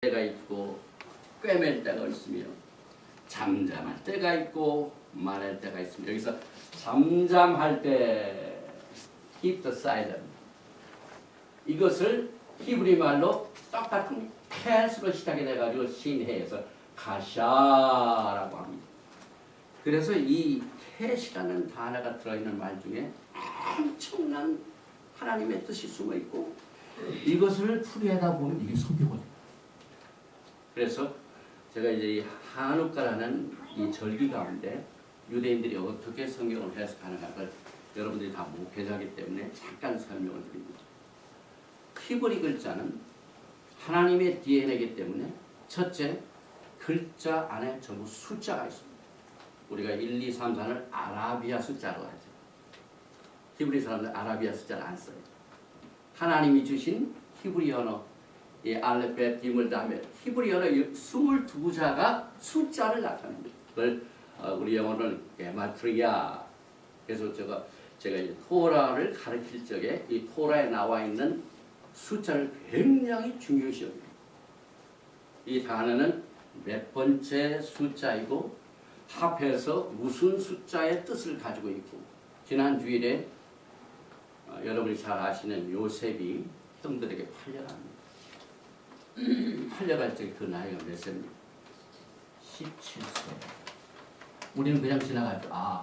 때가 있고 꿰맬 때가 있으며 잠잠할 때가 있고 말할 때가 있습니다. 여기서 잠잠할 때 keep the silent 이것을 히브리 말로 똑같은 캣으로 시작이 돼가지고 신해에서 가샤라고 합니다. 그래서 이 캣이라는 단어가 들어있는 말 중에 엄청난 하나님의 뜻이 숨어 있고 이것을 풀이하다 보면 이게 소비가 돼요. 그래서 제가 이제 이 한우카라는 이 절기 가운데 유대인들이 어떻게 성경을 해석하는가 를 여러분들이 다 목회자이기 때문에 잠깐 설명을 드립니다. 히브리 글자는 하나님의 DNA이기 때문에 첫째, 글자 안에 전부 숫자가 있습니다. 우리가 1, 2, 3, 4를 아라비아 숫자로 하죠. 히브리 사람들 아라비아 숫자를 안 써요. 하나님이 주신 히브리 언어, 이 알레벳, 기물, 다메 히브리 언어 22자가 숫자를 나타냅니다. 그걸 우리 영어로는 게마트리아. 그래서 제가 이제 토라를 가르칠 적에 이 토라에 나와 있는 숫자를 굉장히 중요시 여깁니다. 이 단어는 몇 번째 숫자이고 합해서 무슨 숫자의 뜻을 가지고 있고 지난 주일에 여러분이 잘 아시는 요셉이 형들에게 팔려갑니다. 팔려갈 적에 그 나이가 몇 세입니까? 17세. 우리는 그냥 지나가죠. 아,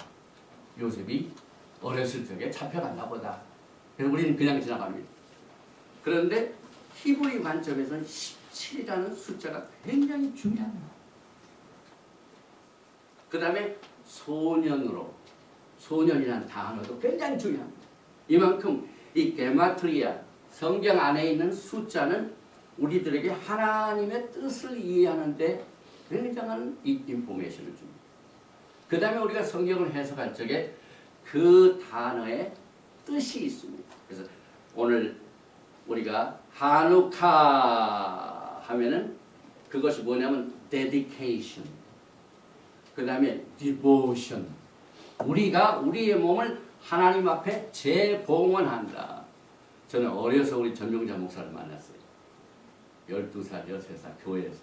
요셉이 어렸을 적에 잡혀갔나 보다. 그래서 우리는 그냥 지나갑니다. 그런데 히브리 관점에서는 17이라는 숫자가 굉장히 중요합니다. 그 다음에 소년이라는 단어도 굉장히 중요합니다. 이만큼 이 게마트리아, 성경 안에 있는 숫자는 우리들에게 하나님의 뜻을 이해하는데 굉장한 인포메이션을 줍니다. 그 다음에 우리가 성경을 해석할 적에 그 단어에 뜻이 있습니다. 그래서 오늘 우리가 하누카 하면은 그것이 뭐냐면 dedication, 그 다음에 devotion. 우리가 우리의 몸을 하나님 앞에 재봉헌한다. 저는 어려서 우리 전명자 목사를 만났어요. 12살, 13살 교회에서.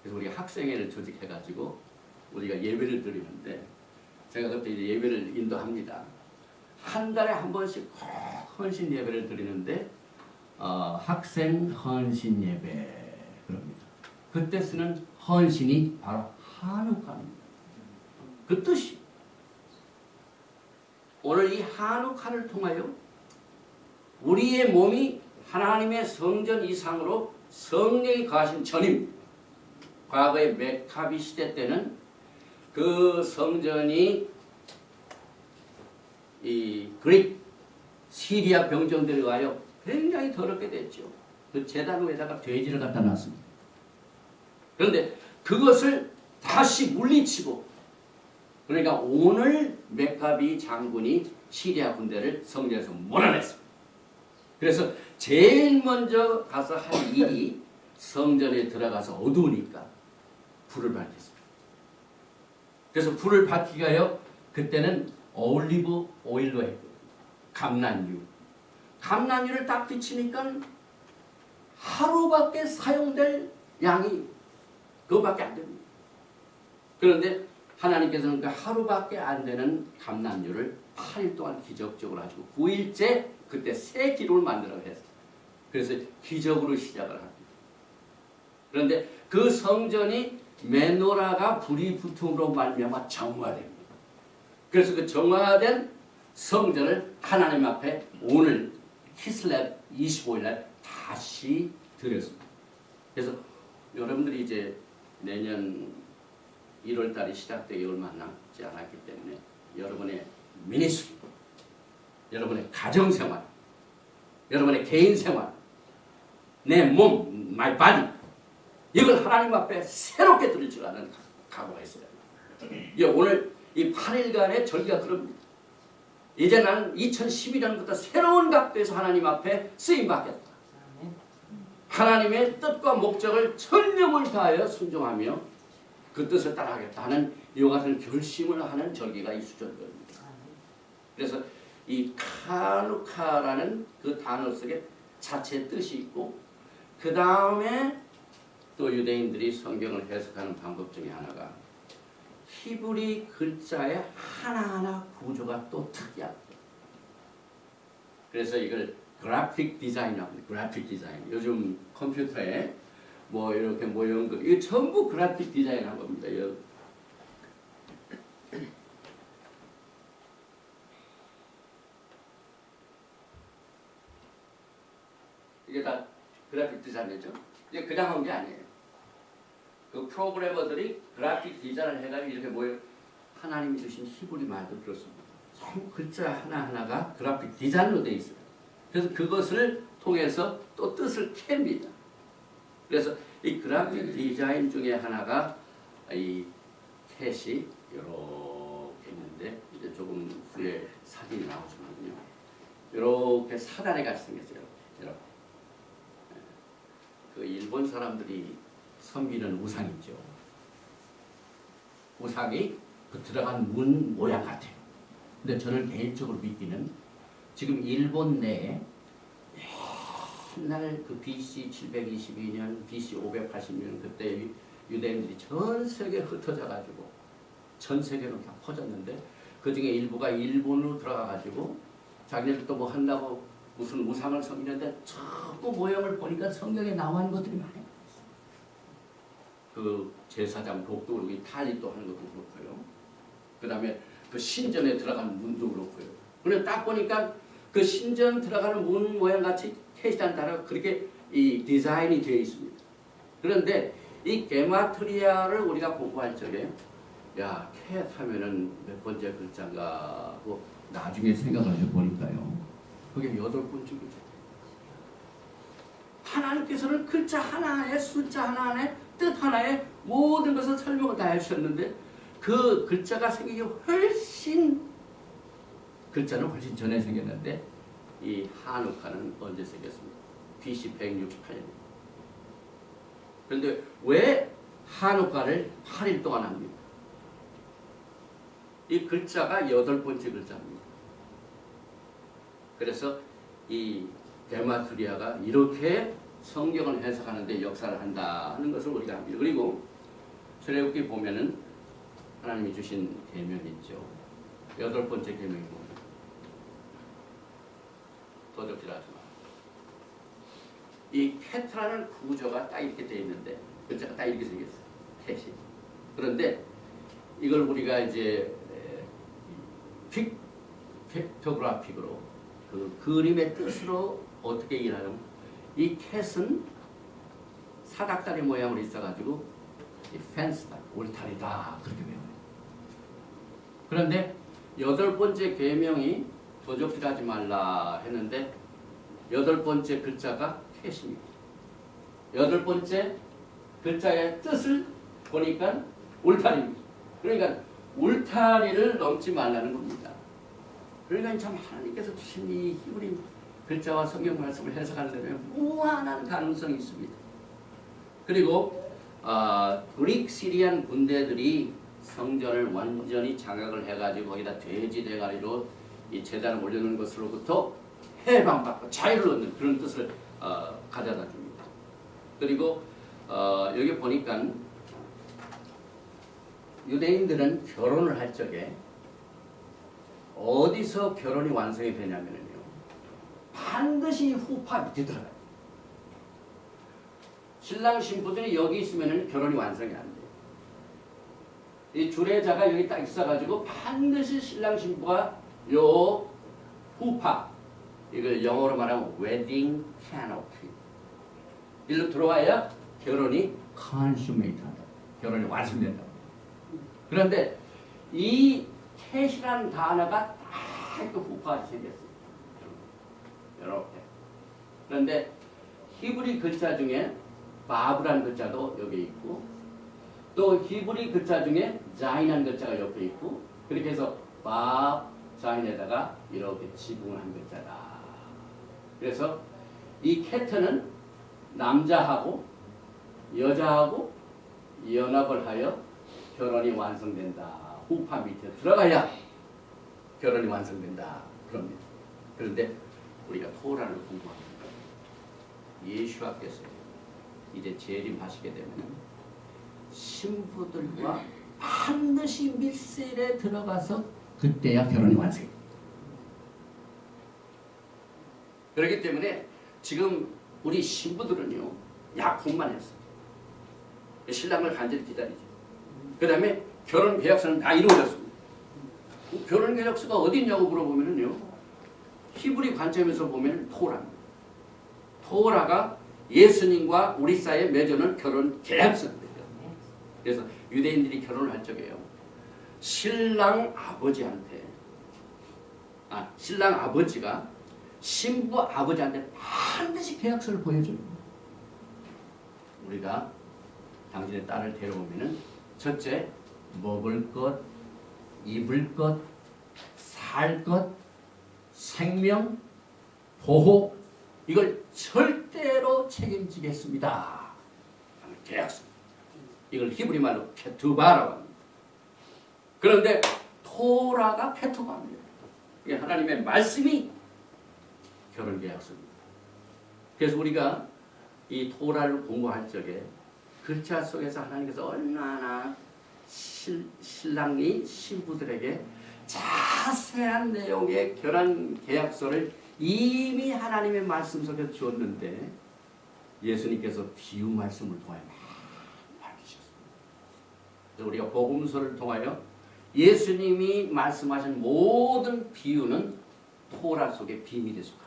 그래서 우리가 학생회를 조직해가지고 우리가 예배를 드리는데 제가 그때 이제 예배를 인도합니다. 한 달에 한 번씩 꼭 헌신 예배를 드리는데 학생 헌신 예배 그럽니다. 그때 쓰는 헌신이 바로 한우카입니다. 그 뜻이 오늘 이 한우카를 통하여 우리의 몸이 하나님의 성전 이상으로 성령이 거하신 전임. 과거의 메카비 시대 때는 그 성전이 이 그릭 시리아 병정들에 의하여 굉장히 더럽게 됐죠. 그 제단 위에다가 돼지를 갖다 놨습니다. 그런데 그것을 다시 물리치고 그러니까 오늘 메카비 장군이 시리아 군대를 성전에서 몰아냈습니다. 그래서 제일 먼저 가서 할 일이 성전에 들어가서 어두우니까 불을 밝혔습니다. 그래서 불을 밝히기 위하여 그때는 올리브 오일로 했고 감난유를 딱 비치니까 하루밖에 사용될 양이 그거밖에 안 됩니다. 그런데 하나님께서는 그 하루밖에 안 되는 감난유를 8일 동안 기적적으로 하시고 9일째 그때 새 기록을 만들어 했어요. 그래서 기적으로 시작을 합니다. 그런데 그 성전이 메노라가 불이 붙음으로 말미암아 정화됩니다. 그래서 그 정화된 성전을 하나님 앞에 오늘 키슬랩 25일날 다시 드렸습니다. 그래서 여러분들이 이제 내년 1월달이 시작되기 얼마 남지 않았기 때문에 여러분의 미니스트리, 여러분의 가정생활, 여러분의 개인생활, 내 몸, my body 이걸 하나님 앞에 새롭게 드릴 줄 아는 각오가 있어야 합니다. 오늘 이 8일간의 절기가 그럽니다. 이제 나는 2012년부터 새로운 각도에서 하나님 앞에 쓰임받겠다. 하나님의 뜻과 목적을 전념을 다하여 순종하며 그 뜻을 따라하겠다 하는 이와 같은 결심을 하는 절기가 이 수전절입니다. 그래서 이 카누카라는 그 단어 속에 자체 뜻이 있고 그 다음에 또 유대인들이 성경을 해석하는 방법 중에 하나가 히브리 글자의 하나하나 구조가 또 특이합니다. 그래서 이걸 그래픽 디자인이라고. 그래픽 디자인. 요즘 컴퓨터에 뭐 이렇게 모형 이거 전부 그래픽 디자인한 겁니다. 이게 다 그래픽 디자인이죠. 이게 그냥 한 게 아니에요. 그 프로그래머들이 그래픽 디자인을 해가지고 이렇게 모여 하나님이 주신 히브리 말도 그렇습니다. 전부 글자 하나하나가 그래픽 디자인으로 되어 있어요. 그래서 그것을 통해서 또 뜻을 캡니다. 그래서 이 그래픽 디자인 중에 하나가 이 캣이 이렇게 있는데 이제 조금 후에 사진이 나오지만요. 이렇게 사다리가 생겼어요. 이렇게. 그 일본 사람들이 섬기는 우상이죠. 우상이 그 들어간 문 모양 같아요. 근데 저는 개인적으로 믿기는 지금 일본 내에 옛날 그 BC 722년, BC 580년 그때 유대인들이 전 세계에 흩어져 가지고 전 세계로 다 퍼졌는데 그 중에 일부가 일본으로 들어가 가지고 자기네들 또 뭐 한다고 무슨 우상을 섬기는데 전부 모형을 보니까 성경에 나와 있는 것들이 많아요. 그 제사장 복도 그렇고 탈리도 하는 것도 그렇고요. 그 다음에 그 신전에 들어가는 문도 그렇고요. 그런데 딱 보니까 그 신전 들어가는 문 모양 같이 캣이란 단어가 그렇게 이 디자인이 되어 있습니다. 그런데 이 게마트리아를 우리가 공부할 적에 야, 캣 하면은 몇 번째 글자인가 하고 나중에 생각을 해보니까요. 그게 8번째이죠. 하나님께서는 글자 하나에 숫자 하나에 뜻 하나에 모든 것을 설명을 다 해주셨는데 그 글자가 생기기 글자는 훨씬 전에 생겼는데 이 한우카는 언제 생겼습니까? BC 168년. 그런데 왜 한우카를 8일 동안 합니까? 이 글자가 8번째 글자입니다. 그래서 이 게마트리아가 이렇게 성경을 해석하는데 역사를 한다는 것을 우리가 합니다. 그리고 출애굽기 보면은 하나님이 주신 계명이 있죠. 8번째 계명이 뭡니까? 도적질하지 마. 이 캣이라는 구조가 딱 이렇게 되어 있는데 글자가 딱 이렇게 생겼어요. 캣이. 그런데 이걸 우리가 이제 픽토그래픽으로 그 그림의 뜻으로 어떻게 일하냐면 이 캣은 사닥다리 모양으로 있어가지고 이 펜스다, 울타리다 그렇게 배워요. 그런데 8번째 계명이 도적질하지 말라 했는데 8번째 글자가 캣입니다. 8번째 글자의 뜻을 보니까 울타리입니다. 그러니까 울타리를 넘지 말라는 겁니다. 그러니까 참 하나님께서 주신 이 히브리 글자와 성경 말씀을 해석하는 데는 무한한 가능성이 있습니다. 그리고 그릭 시리안 군대들이 성전을 완전히 장악을 해가지고 거기다 돼지 대가리로 이 제단을 올려놓은 것으로부터 해방받고 자유를 얻는 그런 뜻을 가져다 줍니다. 그리고 여기 보니까 유대인들은 결혼을 할 적에 어디서 결혼이 완성이 되냐면요. 반드시 후파 밑에 들어가요. 신랑 신부들이 여기 있으면 결혼이 완성이 안 돼요. 이 주례자가 여기 딱 있어가지고 반드시 신랑 신부가 요 후파, 이걸 영어로 말하면 웨딩 캐노피 일로 들어와야 결혼이 컨슈메이트한다. 결혼이 완성된다. 그런데 이 캣이라는 단어가 딱 그 후파같이 생겼어요. 이렇게. 그런데 히브리 글자 중에 바브라는 글자도 여기 있고 또 히브리 글자 중에 자인한 글자가 옆에 있고 그렇게 해서 밥, 자인에다가 이렇게 지붕을 한 글자다. 그래서 이 캣은 남자하고 여자하고 연합을 하여 결혼이 완성된다. 후파 밑에 들어가야 결혼이 완성된다. 그럽니다. 그런데 우리가 토라를 공부합니다. 예수와께서 이제 재림하시게 되면 신부들과 반드시 밀실에 들어가서 그때야 결혼이 완성이. 그렇기 때문에 지금 우리 신부들은요 약혼만 했어. 신랑을 간절히 기다리죠. 그 다음에 결혼 계약서는 다 이루어졌습니다. 결혼 계약서가 어디 있냐고 물어보면요 히브리 관점에서 보면 토라입니다. 토라가 예수님과 우리 사이에 맺어놓은 결혼 계약서입니다. 그래서 유대인들이 결혼을 할 적에요 신랑 아버지가 신부 아버지한테 반드시 계약서를 보여줍니다. 우리가 당신의 딸을 데려오면은 첫째 먹을 것, 입을 것, 살 것, 생명, 보호 이걸 절대로 책임지겠습니다. 계약서. 이걸 히브리 말로 케투바라고 합니다. 그런데 토라가 케투바입니다. 이게 하나님의 말씀이 결혼 계약서입니다. 그래서 우리가 이 토라를 공부할 적에 글자 속에서 하나님께서 얼마나 신랑이 신부들에게 자세한 내용의 결혼 계약서를 이미 하나님의 말씀 속에 주었는데 예수님께서 비유 말씀을 통하여 밝히셨습니다. 우리가 복음서를 통하여 예수님이 말씀하신 모든 비유는 토라 속의 비밀에 속합니다.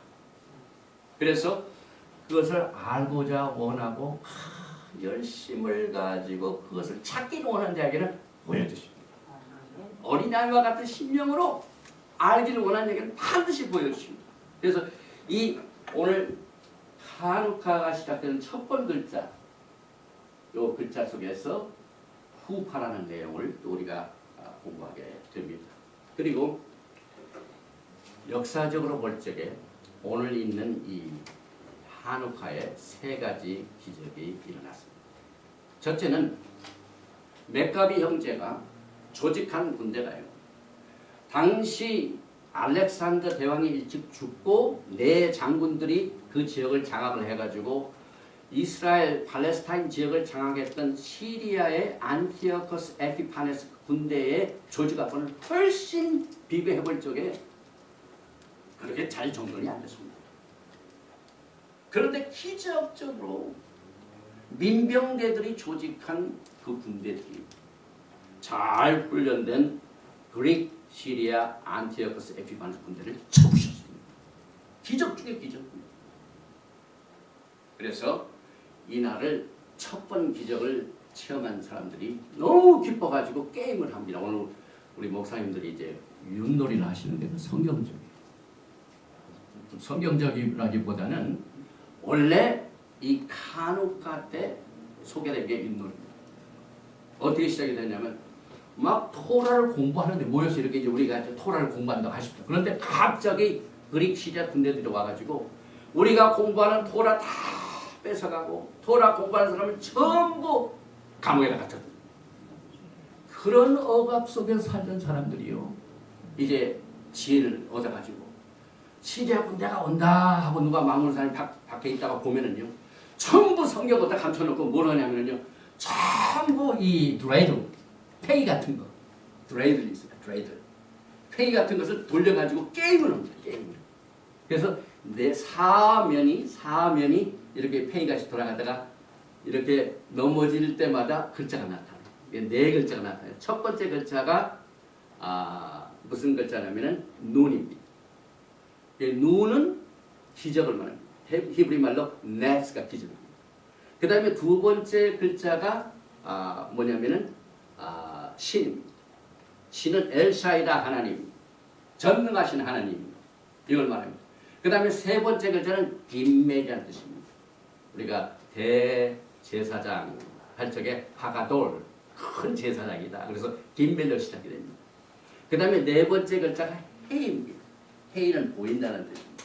그래서 그것을 알고자 원하고 열심을 가지고 그것을 찾기를 원하는 자에게는 보여주십니다. 어린아이와 같은 심령으로 알기를 원하는 자에게는 반드시 보여주십니다. 그래서 이 오늘 하누카가 시작되는 첫 번째 글자, 이 글자 속에서 후파라는 내용을 또 우리가 공부하게 됩니다. 그리고 역사적으로 볼 적에 오늘 있는 이 하누카에 세 가지 기적이 일어났습니다. 첫째는 맥가비 형제가 조직한 군대가요. 당시 알렉산더 대왕이 일찍 죽고 네 장군들이 그 지역을 장악을 해가지고 이스라엘 팔레스타인 지역을 장악했던 시리아의 안티오커스 에피파네스 군대의 조직하고는 훨씬 비교해볼 적에 그렇게 잘 정돈이 안 됐습니다. 그런데 기적적으로 민병대들이 조직한 그 군대들이 잘 훈련된 그릭 시리아 안티오커스 에피파네스 군대를 쳐부셨습니다. 기적 중에 기적입니다. 그래서 이날을 첫 번 기적을 체험한 사람들이 너무 기뻐가지고 게임을 합니다. 오늘 우리 목사님들이 이제 윷놀이를 하시는데 성경적이라기보다는 원래 이 카누카 때 소개된 게 윷놀이입니다. 어떻게 시작이 되냐면 막 토라를 공부하는데 모여서 이렇게 이제 우리가 토라를 공부한다고 하십시오. 그런데 갑자기 그릭 시리아 군대들이 와가지고 우리가 공부하는 토라 다 뺏어가고 토라 공부하는 사람을 전부 감옥에다 갇혔다. 그런 억압 속에서 살던 사람들이요. 이제 지혜를 얻어가지고 시리아 군대가 온다 하고 누가 망원산에 밖에 있다가 보면은요. 전부 성경 갖다 감춰놓고 뭘 하냐면요. 전부 이 드레이드, 페이 같은 거. 드레이드를 있어요. 드레이드. 페이 같은 것을 돌려가지고 게임을 합니다. 게임을. 그래서 내 사면이 이렇게 페이같이 돌아가다가 이렇게 넘어질 때마다 글자가 나타나요. 네 글자가 나타나요. 첫 번째 글자가 무슨 글자냐면은 눈입니다. 눈은 기적을 말합니다. 히브리 말로 네스가 기적입니다. 그 다음에 두 번째 글자가 뭐냐면은 신입니다. 신은 엘샤이다 하나님, 전능하신 하나님 이걸 말합니다. 그 다음에 세 번째 글자는 김멜이라는 뜻입니다. 우리가 대제사장 할 적에 하가돌 큰 제사장이다. 그래서 김멜로 시작이 됩니다. 그 다음에 네 번째 글자가 헤입니다. 헤이는 보인다는 뜻입니다.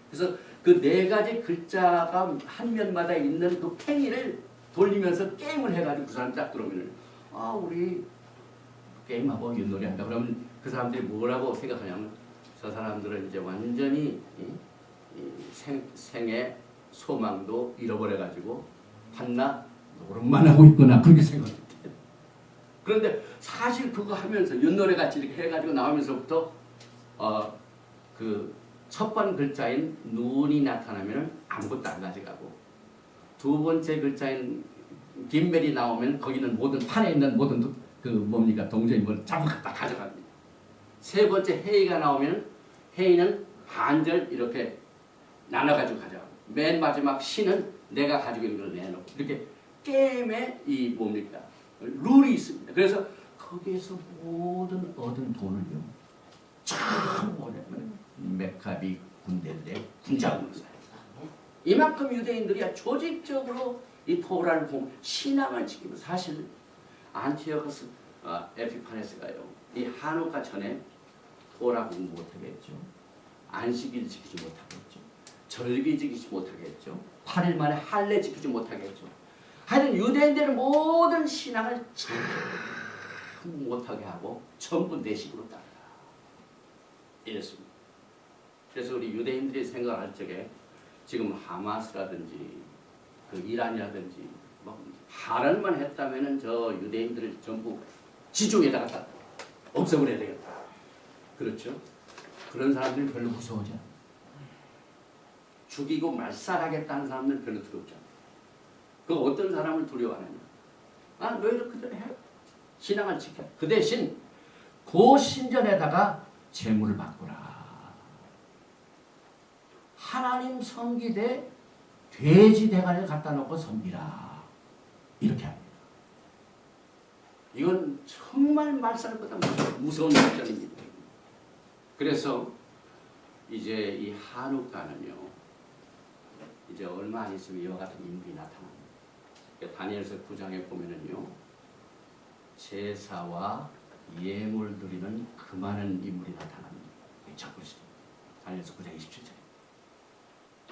그래서 그 네 가지 글자가 한 면마다 있는 그 팽이를 돌리면서 게임을 해가지고 그 사람 딱 들어오면 우리 게임하고 윷놀이 한다. 그러면 그 사람들이 뭐라고 생각하냐면 저 사람들은 이제 완전히 생의 소망도 잃어버려가지고 봤나? 노력만 하고 있구나. 그렇게 생각해요. 그런데 사실 그거 하면서 윷노래 같이 이렇게 해가지고 나오면서부터 그 첫 번 글자인 눈이 나타나면 아무것도 안 가져가고 두 번째 글자인 김멜이 나오면 거기는 모든 판에 있는 모든 그 뭡니까 동전이 뭘 전부 다 가져갑니다. 세 번째 해이가 나오면 해이는 반절 이렇게 나눠가지고 가져가고 맨 마지막 시는 내가 가지고 있는 걸 내놓고 이렇게 게임에 이 뭡니까 룰이 있습니다. 그래서 거기에서 모든 얻은 돈을요 참 뭐냐면 메카비 군대들의 군자금으로 써요. 이만큼 유대인들이 조직적으로 이 토라를 신앙을 지키면 사실 안티오코스 에피파네스가요 이 한우카 전에 토라 공부 못하겠죠. 안식일 지키지 못하겠죠. 절기 지키지 못하겠죠. 8일 만에 할례 지키지 못하겠죠. 하여튼 유대인들은 모든 신앙을 참 못하게 하고 전부 내식으로 따라 이랬습니다. 그래서 우리 유대인들이 생각할 적에 지금 하마스라든지 그 이란이라든지 뭐 하란만 했다면은 저 유대인들을 전부 지중에다가 다 없애버려야 되겠다. 그렇죠? 그런 사람들이 별로 무서워하지 않아요. 죽이고 말살하겠다는 사람들은 별로 두렵지 않아요. 그 어떤 사람을 두려워하느냐? 아, 너희들 그대로 해. 신앙을 지켜. 그 대신 그 신전에다가 제물을 바꾸라. 하나님 섬기되 돼지 대가리를 갖다 놓고 섬기라. 이렇게 합니다. 이건 정말 말살보다 무서운 작전입니다. 그래서 이제 이 한우카는요. 이제 얼마 안 있으면 이와 같은 인물이 나타납니다. 다니엘서 9장에 보면은요. 제사와 예물 드리는 그 많은 인물이 나타납니다. 적그리스도. 다니엘서 9장 27절.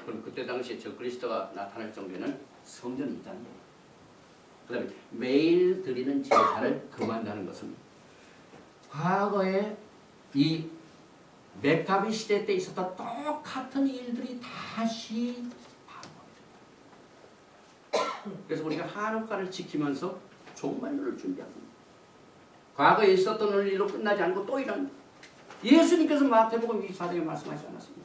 그럼 그때 당시에 적그리스도가 나타날 정도에는 성전이 있다는 거예요. 그 다음에 매일 드리는 제사를 금한다는 것은 과거에 이 메카비 시대 때 있었던 똑같은 일들이 다시 반복됩니다. 그래서 우리가 한우카를 지키면서 종말론을 준비합니다. 과거에 있었던 일로 끝나지 않고 또 이런 예수님께서 마태복음 24장에 말씀하시지 않았습니까?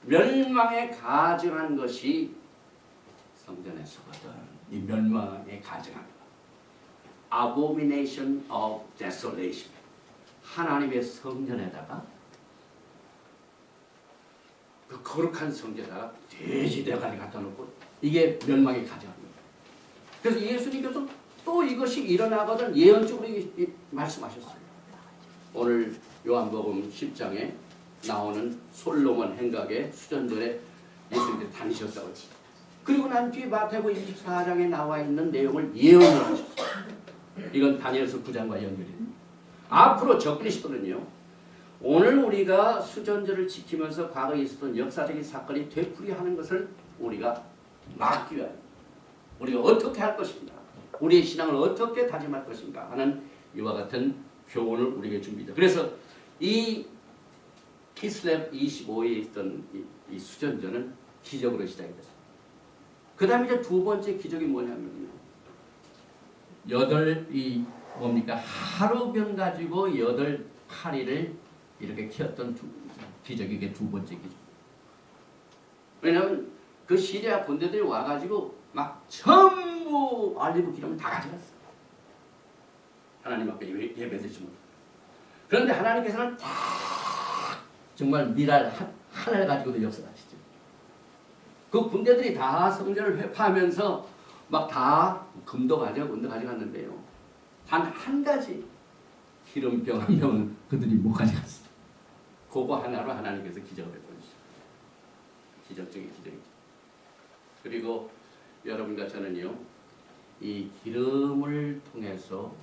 멸망에 가증한 것이 성전에서거든. 이 멸망에 가증한 것. Abomination of desolation. 하나님의 성전에다가 그 거룩한 성전에다가 돼지 대가리 갖다 놓고 이게 멸망에 가증합니다. 그래서 예수님께서 또 이것이 일어나거든 예언적으로 말씀하셨어요. 오늘 요한복음 10장에 나오는 솔로몬 행각의 수전전에 예수님께서 다니셨다고 했어요. 그리고 난 뒤에 마태복음 24장에 나와 있는 내용을 예언을 하셨어요. 이건 다니엘서 9장과 연결입니다. 앞으로 적그리스도는요. 오늘 우리가 수전절을 지키면서 과거에 있었던 역사적인 사건이 되풀이하는 것을 우리가 막기 위하여 우리가 어떻게 할 것인가, 우리의 신앙을 어떻게 다짐할 것인가 하는 이와 같은 교훈을 우리에게 줍니다. 그래서 이 키슬렙 25에 있던 이 수전전은 기적으로 시작이 됐습니다. 그 다음에 이제 두 번째 기적이 뭐냐면요. 하루병 가지고 8파리를 이렇게 키웠던 기적이 이게 두 번째 기적. 왜냐하면 그 시리아 군대들이 와가지고 막 전부 알리브 기름을 다 가져갔어요. 하나님 앞에 예배드리지 못하고. 그런데 하나님께서는 다 정말 미랄 하나를 가지고도 역사하시죠. 그 군대들이 다 성전을 회파하면서 막 다 금도 가져가고 은도 가져갔는데요. 단 한 가지 기름병 한 병은 그들이 못 가져갔어요. 그거 하나로 하나님께서 기적을 해보셨어요. 기적적인 기적이죠. 그리고 여러분과 저는요. 이 기름을 통해서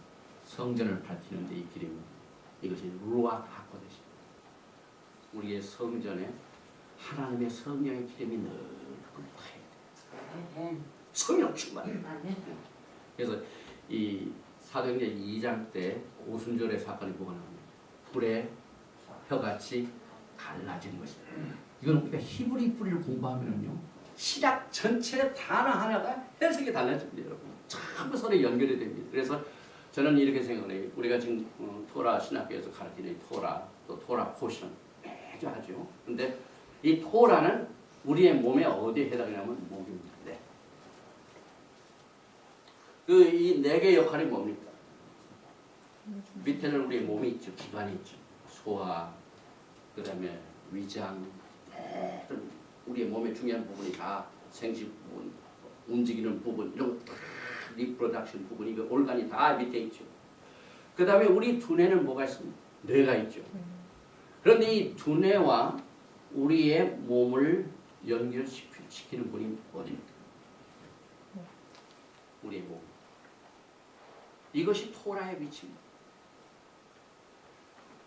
성전을 밝히는데 이 기름 이것이 루ach 하코데시입니다. 우리의 성전에 하나님의 성령의 기름이 늘 불타야 돼요. 성령 충만. 그래서 이 사도행전 2장 때 오순절의 사건이 뭐가 나옵니다. 불에 혀같이 갈라진 것입니다. 이건 우리가 히브리 뿌리를 공부하면요 신약 전체 단어 하나가 해석이 달라집니다, 여러분. 전부 서로 연결이 됩니다. 그래서 저는 이렇게 생각해요. 우리가 지금 토라 신학교에서 가르치는 토라, 또 토라 포션 매주 하죠. 근데 이 토라는 우리의 몸에 어디에 해당하냐면 목입니다. 네. 이 네 개 역할이 뭡니까? 밑에는 우리의 몸이 있죠. 기관이 있죠. 소화, 그 다음에 위장, 우리의 몸의 중요한 부분이 다 생식 부분, 움직이는 부분, 이런 거 다 리프로덕션 부분이 그 올간이 다 밑에 있죠. 그 다음에 우리 두뇌는 뭐가 있습니까? 뇌가 있죠. 그런데 이 두뇌와 우리의 몸을 연결시키는 분이 어디입니까? 우리의 몸. 이것이 토라의 위치입니다.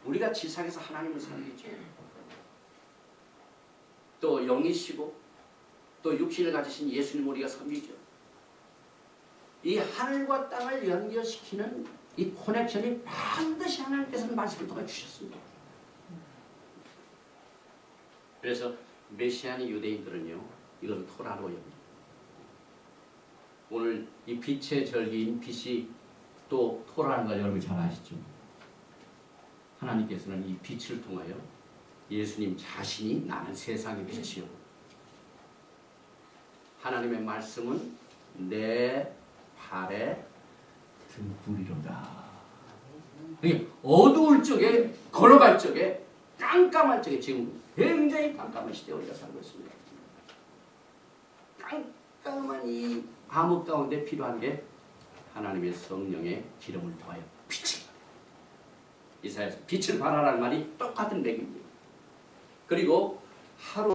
우리가 지상에서 하나님을 섬기죠. 또 영이시고 또 육신을 가지신 예수님 우리가 섬기죠. 이 하늘과 땅을 연결시키는 이 커넥션이 반드시 하나님께서는 말씀을 통해 주셨습니다. 그래서 메시아니 유대인들은요, 이것을 토라로 엽니다. 오늘 이 빛의 절기인 빛이 또 토라는 걸 여러분 잘 아시죠? 하나님께서는 이 빛을 통하여 예수님 자신이 나는 세상의 빛이요. 하나님의 말씀은 내 발의 등불이로다. 어두울 적에, 걸어갈 적에, 깜깜할 적에, 지금 굉장히 깜깜한 시대에 우리가 살고 있습니다. 깜깜한 이 암흑 가운데 필요한 게 하나님의 성령의 기름을 통하여 빛이. 이사야서 빛을 발하라는 말이 똑같은 맥입니다. 그리고